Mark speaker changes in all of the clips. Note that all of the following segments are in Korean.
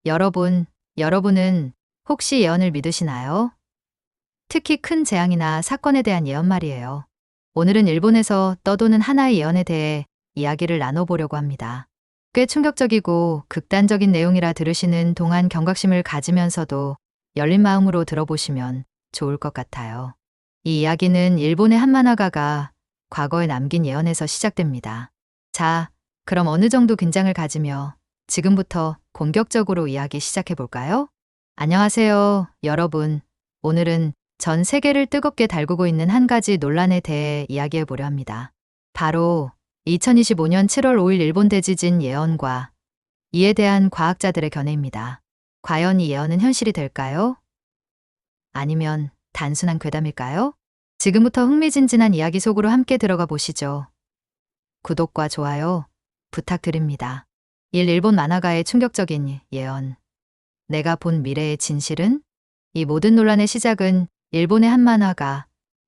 Speaker 1: 여러분은 혹시 예언을 믿으시나요? 특히 큰 재앙이나 사건에 대한 예언 말이에요. 오늘은 일본에서 떠도는 하나의 예언에 대해 이야기를 나눠보려고 합니다. 꽤 충격적이고 극단적인 내용이라 들으시는 동안 경각심을 가지면서도 열린 마음으로 들어보시면 좋을 것 같아요. 이 이야기는 일본의 한 만화가가 과거에 남긴 예언에서 시작됩니다. 자, 그럼 어느 정도 긴장을 가지며 지금부터 본격적으로 이야기 시작해 볼까요? 안녕하세요, 여러분. 오늘은 전 세계를 뜨겁게 달구고 있는 한 가지 논란에 대해 이야기해 보려 합니다. 바로 2025년 7월 5일 일본 대지진 예언과 이에 대한 과학자들의 견해입니다. 과연 이 예언은 현실이 될까요? 아니면 단순한 괴담일까요? 지금부터 흥미진진한 이야기 속으로 함께 들어가 보시죠. 구독과 좋아요 부탁드립니다. 일본 만화가의 충격적인 예언. 내가 본 미래의 진실은? 이 모든 논란의 시작은 일본의 한 만화가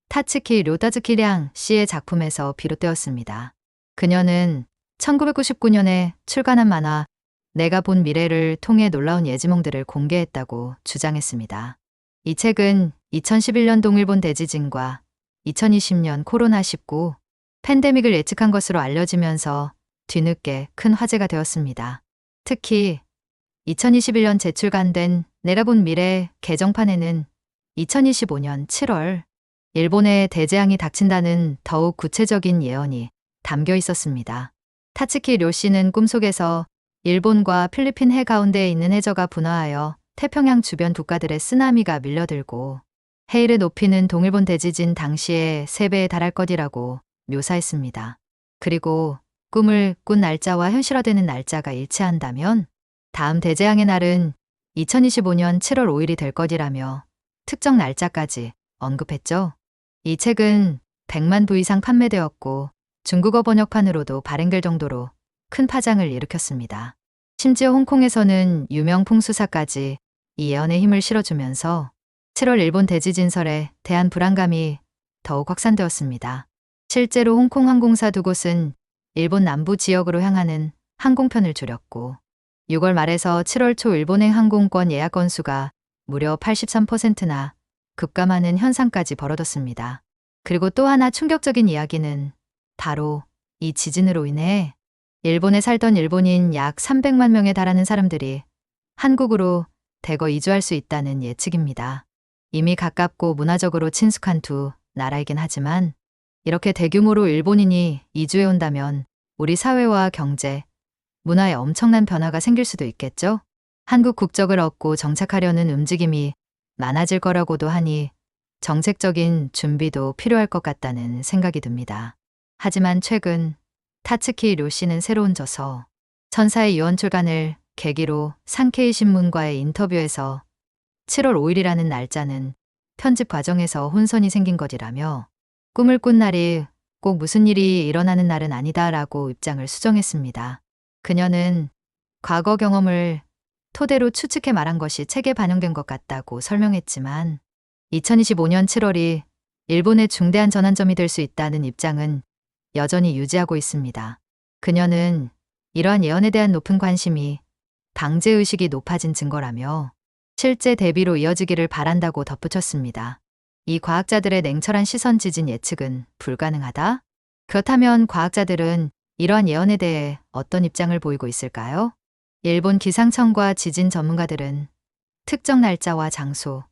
Speaker 1: 타츠키 료다즈키량 씨의 작품에서 비롯되었습니다. 그녀는 1999년에 출간한 만화 내가 본 미래를 통해 놀라운 예지몽들을 공개했다고 주장했습니다. 이 책은 2011년 동일본 대지진과 2020년 코로나19 팬데믹을 예측한 것으로 알려지면서 뒤늦게 큰 화제가 되었습니다. 특히 2021년 재출간된 내가 본 미래 개정판에는 2025년 7월 일본에 대재앙이 닥친다는 더욱 구체적인 예언이 담겨 있었습니다. 타츠키 료 씨는 꿈속에서 일본과 필리핀 해 가운데에 있는 해저가 분화하여 태평양 주변 국가들의 쓰나미가 밀려들고 해일을 높이는 동일본 대지진 당시의 3배에 달할 것이라고 묘사했습니다. 그리고 꿈을 꾼 날짜와 현실화되는 날짜가 일치한다면 다음 대재앙의 날은 2025년 7월 5일이 될 것이라며 특정 날짜까지 언급했죠. 이 책은 100만 부 이상 판매되었고 중국어 번역판으로도 발행될 정도로 큰 파장을 일으켰습니다. 심지어 홍콩에서는 유명 풍수사까지 이 예언에 힘을 실어주면서 7월 일본 대지진설에 대한 불안감이 더욱 확산되었습니다. 실제로 홍콩 항공사 2곳은 일본 남부 지역으로 향하는 항공편을 줄였고 6월 말에서 7월 초 일본행 항공권 예약 건수가 무려 83%나 급감하는 현상까지 벌어졌습니다. 그리고 또 하나 충격적인 이야기는 바로 이 지진으로 인해 일본에 살던 일본인 약 300만 명에 달하는 사람들이 한국으로 대거 이주할 수 있다는 예측입니다. 이미 가깝고 문화적으로 친숙한 두 나라이긴 하지만 이렇게 대규모로 일본인이 이주해 온다면 우리 사회와 경제, 문화에 엄청난 변화가 생길 수도 있겠죠? 한국 국적을 얻고 정착하려는 움직임이 많아질 거라고도 하니 정책적인 준비도 필요할 것 같다는 생각이 듭니다. 하지만 최근 타츠키 료 씨는 새로운 저서 천사의 유언 출간을 계기로 산케이 신문과의 인터뷰에서 7월 5일이라는 날짜는 편집 과정에서 혼선이 생긴 것이라며 꿈을 꾼 날이 꼭 무슨 일이 일어나는 날은 아니다라고 입장을 수정했습니다. 그녀는 과거 경험을 토대로 추측해 말한 것이 책에 반영된 것 같다고 설명했지만 2025년 7월이 일본의 중대한 전환점이 될 수 있다는 입장은 여전히 유지하고 있습니다. 그녀는 이러한 예언에 대한 높은 관심이 방제의식이 높아진 증거라며 실제 대비로 이어지기를 바란다고 덧붙였습니다. 이 과학자들의 냉철한 시선 지진 예측은 불가능하다? 그렇다면 과학자들은 이러한 예언에 대해 어떤 입장을 보이고 있을까요? 일본 기상청과 지진 전문가들은 특정 날짜와 장소,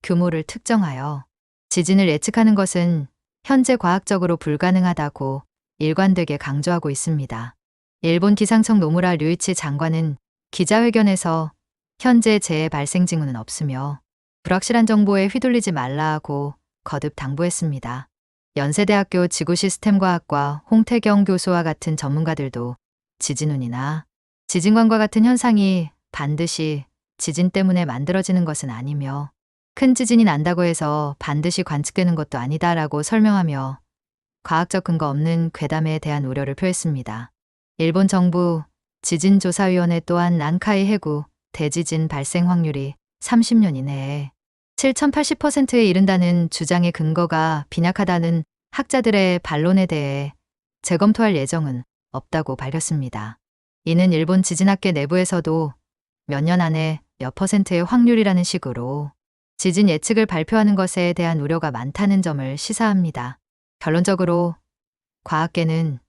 Speaker 1: 규모를 특정하여 지진을 예측하는 것은 현재 과학적으로 불가능하다고 일관되게 강조하고 있습니다. 일본 기상청 노무라 류이치 장관은 기자회견에서 현재 재해 발생 징후는 없으며 불확실한 정보에 휘둘리지 말라고 거듭 당부했습니다. 연세대학교 지구시스템과학과 홍태경 교수와 같은 전문가들도 지진운이나 지진관과 같은 현상이 반드시 지진 때문에 만들어지는 것은 아니며 큰 지진이 난다고 해서 반드시 관측되는 것도 아니다라고 설명하며 과학적 근거 없는 괴담에 대한 우려를 표했습니다. 일본 정부 지진조사위원회 또한 난카이 해구 대지진 발생 확률이 30년 이내에 7,080%에 이른다는 주장의 근거가 빈약하다는 학자들의 반론에 대해 재검토할 예정은 없다고 밝혔습니다. 이는 일본 지진학계 내부에서도 몇 년 안에 몇 퍼센트의 확률이라는 식으로 지진 예측을 발표하는 것에 대한 우려가 많다는 점을 시사합니다. 결론적으로 과학계는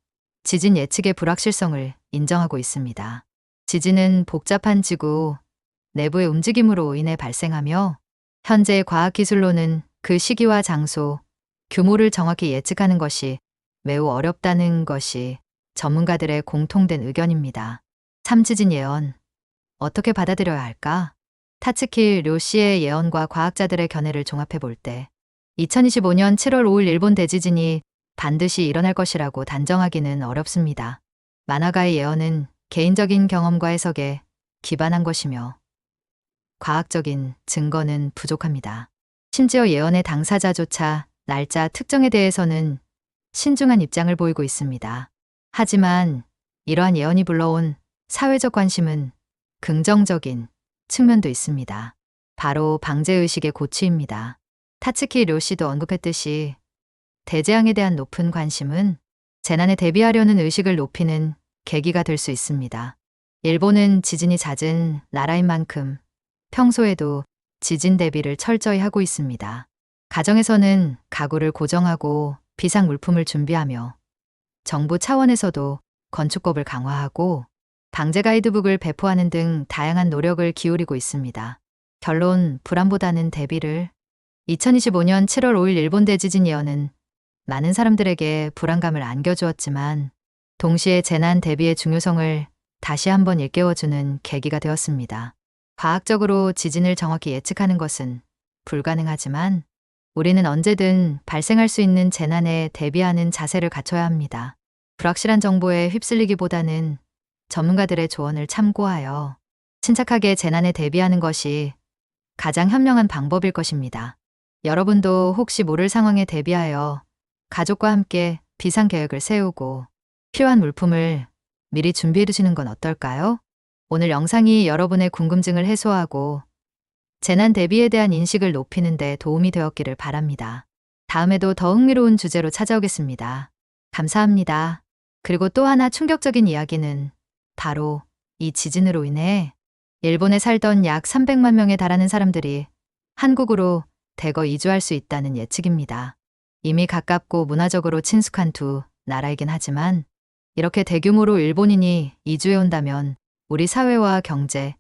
Speaker 1: 지진 예측의 불확실성을 인정하고 있습니다. 지진은 복잡한 지구 내부의 움직임으로 인해 발생하며 현재의 과학기술로는 그 시기와 장소, 규모를 정확히 예측하는 것이 매우 어렵다는 것이 전문가들의 공통된 의견입니다. 참지진 예언, 어떻게 받아들여야 할까? 타츠키 료시의 예언과 과학자들의 견해를 종합해 볼 때 2025년 7월 5일 일본 대지진이 반드시 일어날 것이라고 단정하기는 어렵습니다. 만화가의 예언은 개인적인 경험과 해석에 기반한 것이며 과학적인 증거는 부족합니다. 심지어 예언의 당사자조차 날짜 특정에 대해서는 신중한 입장을 보이고 있습니다. 하지만 이러한 예언이 불러온 사회적 관심은 긍정적인 측면도 있습니다. 바로 방제의식의 고취입니다. 타츠키 료시도 언급했듯이 대재앙에 대한 높은 관심은 재난에 대비하려는 의식을 높이는 계기가 될 수 있습니다. 일본은 지진이 잦은 나라인 만큼 평소에도 지진 대비를 철저히 하고 있습니다. 가정에서는 가구를 고정하고 비상 물품을 준비하며 정부 차원에서도 건축법을 강화하고 방제 가이드북을 배포하는 등 다양한 노력을 기울이고 있습니다. 결론, 불안보다는 대비를. 2025년 7월 5일 일본 대지진 예언은 많은 사람들에게 불안감을 안겨주었지만 동시에 재난 대비의 중요성을 다시 한번 일깨워주는 계기가 되었습니다. 과학적으로 지진을 정확히 예측하는 것은 불가능하지만 우리는 언제든 발생할 수 있는 재난에 대비하는 자세를 갖춰야 합니다. 불확실한 정보에 휩쓸리기보다는 전문가들의 조언을 참고하여 침착하게 재난에 대비하는 것이 가장 현명한 방법일 것입니다. 여러분도 혹시 모를 상황에 대비하여 가족과 함께 비상계획을 세우고 필요한 물품을 미리 준비해 두시는 건 어떨까요? 오늘 영상이 여러분의 궁금증을 해소하고 재난 대비에 대한 인식을 높이는 데 도움이 되었기를 바랍니다. 다음에도 더 흥미로운 주제로 찾아오겠습니다. 감사합니다. 그리고 또 하나 충격적인 이야기는 바로 이 지진으로 인해 일본에 살던 약 300만 명에 달하는 사람들이 한국으로 대거 이주할 수 있다는 예측입니다. 이미 가깝고 문화적으로 친숙한 두 나라이긴 하지만 이렇게 대규모로 일본인이 이주해 온다면 우리 사회와 경제,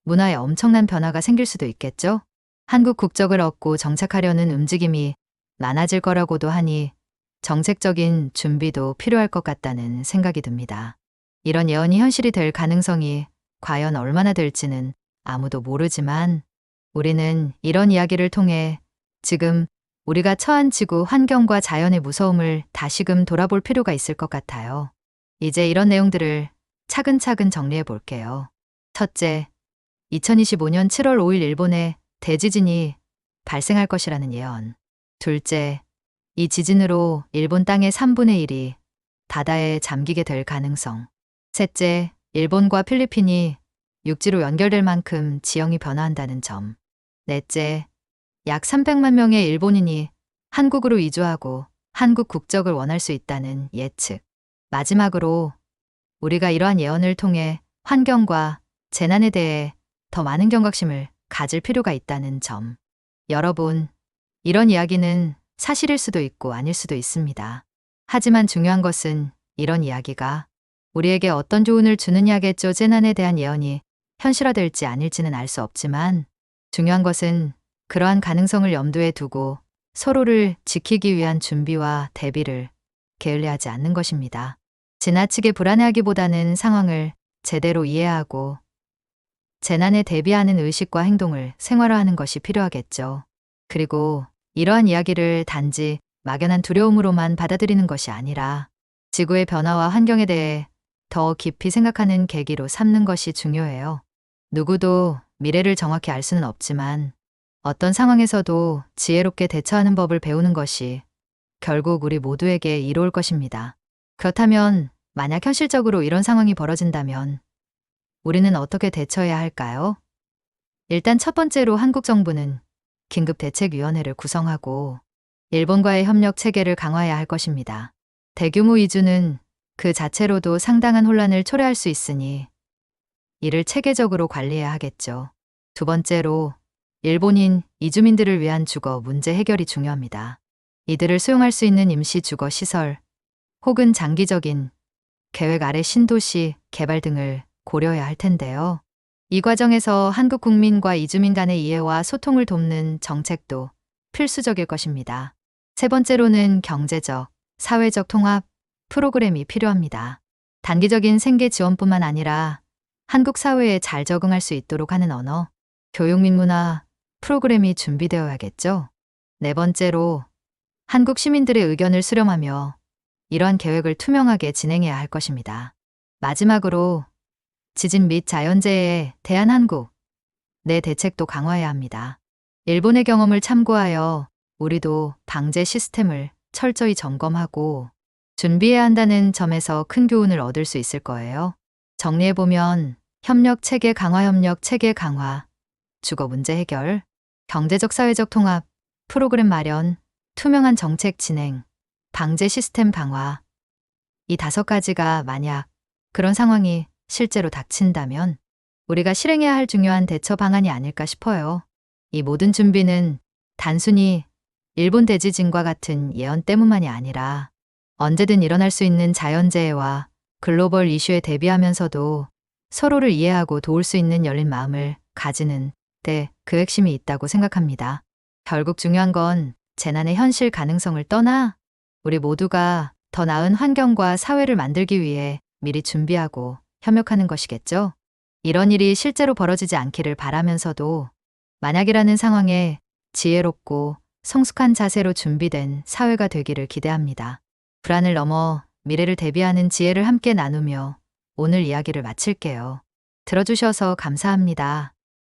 Speaker 1: 문화에 엄청난 변화가 생길 수도 있겠죠? 한국 국적을 얻고 정착하려는 움직임이 많아질 거라고도 하니 정책적인 준비도 필요할 것 같다는 생각이 듭니다. 이런 예언이 현실이 될 가능성이 과연 얼마나 될지는 아무도 모르지만 우리는 이런 이야기를 통해 지금 우리가 처한 지구 환경과 자연의 무서움을 다시금 돌아볼 필요가 있을 것 같아요. 이제 이런 내용들을 차근차근 정리해 볼게요. 첫째, 2025년 7월 5일 일본에 대지진이 발생할 것이라는 예언. 둘째, 이 지진으로 일본 땅의 3분의 1이 바다에 잠기게 될 가능성. 셋째, 일본과 필리핀이 육지로 연결될 만큼 지형이 변화한다는 점. 넷째, 약 300만 명의 일본인이 한국으로 이주하고 한국 국적을 원할 수 있다는 예측. 마지막으로 우리가 이러한 예언을 통해 환경과 재난에 대해 더 많은 경각심을 가질 필요가 있다는 점. 여러분, 이런 이야기는 사실일 수도 있고 아닐 수도 있습니다. 하지만 중요한 것은 이런 이야기가 우리에게 어떤 교훈을 주느냐겠죠. 재난에 대한 예언이 현실화될지 아닐지는 알 수 없지만 중요한 것은 그러한 가능성을 염두에 두고 서로를 지키기 위한 준비와 대비를 게을리하지 않는 것입니다. 지나치게 불안해하기보다는 상황을 제대로 이해하고 재난에 대비하는 의식과 행동을 생활화하는 것이 필요하겠죠. 그리고 이러한 이야기를 단지 막연한 두려움으로만 받아들이는 것이 아니라 지구의 변화와 환경에 대해 더 깊이 생각하는 계기로 삼는 것이 중요해요. 누구도 미래를 정확히 알 수는 없지만 어떤 상황에서도 지혜롭게 대처하는 법을 배우는 것이 결국 우리 모두에게 이로울 것입니다. 그렇다면 만약 현실적으로 이런 상황이 벌어진다면 우리는 어떻게 대처해야 할까요? 일단 첫 번째로 한국 정부는 긴급대책위원회를 구성하고 일본과의 협력 체계를 강화해야 할 것입니다. 대규모 이주는 그 자체로도 상당한 혼란을 초래할 수 있으니 이를 체계적으로 관리해야 하겠죠. 두 번째로, 일본인 이주민들을 위한 주거 문제 해결이 중요합니다. 이들을 수용할 수 있는 임시 주거 시설 혹은 장기적인 계획 아래 신도시 개발 등을 고려해야 할 텐데요. 이 과정에서 한국 국민과 이주민 간의 이해와 소통을 돕는 정책도 필수적일 것입니다. 세 번째로는 경제적, 사회적 통합 프로그램이 필요합니다. 단기적인 생계 지원뿐만 아니라 한국 사회에 잘 적응할 수 있도록 하는 언어, 교육 및 문화 프로그램이 준비되어야겠죠. 네 번째로, 한국 시민들의 의견을 수렴하며 이러한 계획을 투명하게 진행해야 할 것입니다. 마지막으로, 지진 및 자연재해에 대한 한국 내 대책도 강화해야 합니다. 일본의 경험을 참고하여 우리도 방제 시스템을 철저히 점검하고 준비해야 한다는 점에서 큰 교훈을 얻을 수 있을 거예요. 정리해보면 협력 체계 강화, 주거 문제 해결, 경제적 사회적 통합, 프로그램 마련, 투명한 정책 진행, 방제 시스템 강화. 이 5가지가 만약 그런 상황이 실제로 닥친다면 우리가 실행해야 할 중요한 대처 방안이 아닐까 싶어요. 이 모든 준비는 단순히 일본 대지진과 같은 예언 때문만이 아니라 언제든 일어날 수 있는 자연재해와 글로벌 이슈에 대비하면서도 서로를 이해하고 도울 수 있는 열린 마음을 가지는 데 그 핵심이 있다고 생각합니다. 결국 중요한 건 재난의 현실 가능성을 떠나 우리 모두가 더 나은 환경과 사회를 만들기 위해 미리 준비하고 협력하는 것이겠죠. 이런 일이 실제로 벌어지지 않기를 바라면서도 만약이라는 상황에 지혜롭고 성숙한 자세로 준비된 사회가 되기를 기대합니다. 불안을 넘어 미래를 대비하는 지혜를 함께 나누며 오늘 이야기를 마칠게요. 들어주셔서 감사합니다.